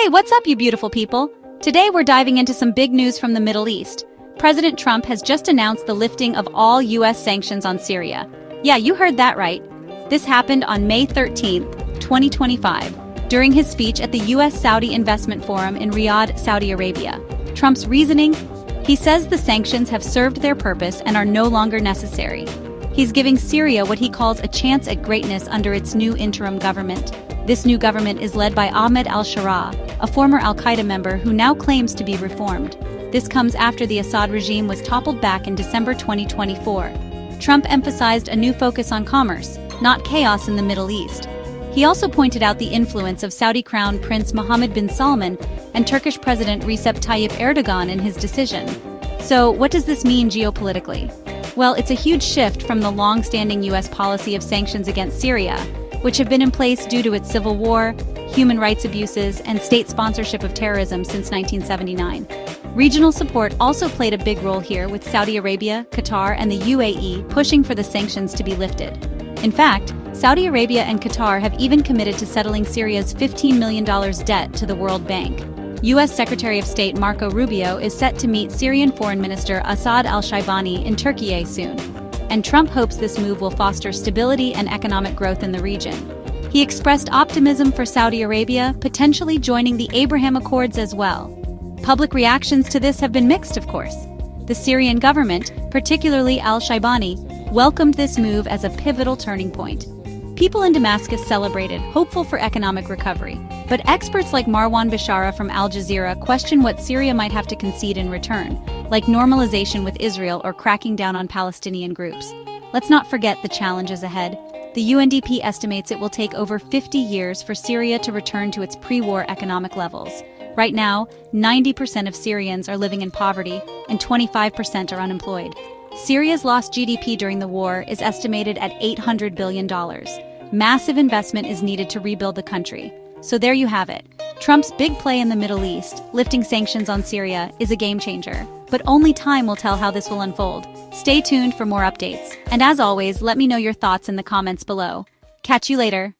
Hey, what's up, you beautiful people? Today we're diving into some big news from the Middle East. President Trump has just announced the lifting of all U.S. sanctions on Syria. Yeah, you heard that right. This happened on May 13th, 2025, during his speech at the U.S.-Saudi Investment Forum in Riyadh, Saudi Arabia. Trump's reasoning? He says the sanctions have served their purpose and are no longer necessary. He's giving Syria what he calls a chance at greatness under its new interim government. This new government is led by Ahmed al-Sharaa, a former al-Qaeda member who now claims to be reformed. This comes after the Assad regime was toppled back in December 2024. Trump emphasized a new focus on commerce, not chaos in the Middle East. He also pointed out the influence of Saudi Crown Prince Mohammed bin Salman and Turkish President Recep Tayyip Erdogan in his decision. So, what does this mean geopolitically? Well, it's a huge shift from the long-standing U.S. policy of sanctions against Syria, which have been in place due to its civil war, human rights abuses, and state sponsorship of terrorism since 1979. Regional support also played a big role here, with Saudi Arabia, Qatar, and the UAE pushing for the sanctions to be lifted. In fact, Saudi Arabia and Qatar have even committed to settling Syria's $15 million debt to the World Bank. U.S. Secretary of State Marco Rubio is set to meet Syrian Foreign Minister Asad al-Shaibani in Turkey soon, and Trump hopes this move will foster stability and economic growth in the region. He expressed optimism for Saudi Arabia potentially joining the Abraham Accords as well. Public reactions to this have been mixed, of course. The Syrian government, particularly al-Shaibani, welcomed this move as a pivotal turning point. People in Damascus celebrated, hopeful for economic recovery. But experts like Marwan Bashara from Al Jazeera question what Syria might have to concede in return, like normalization with Israel or cracking down on Palestinian groups. Let's not forget the challenges ahead. The UNDP estimates it will take over 50 years for Syria to return to its pre-war economic levels. Right now, 90% of Syrians are living in poverty and 25% are unemployed. Syria's lost GDP during the war is estimated at $800 billion. Massive investment is needed to rebuild the country. So there you have it. Trump's big play in the Middle East, lifting sanctions on Syria, is a game changer. But only time will tell how this will unfold. Stay tuned for more updates. And as always, let me know your thoughts in the comments below. Catch you later.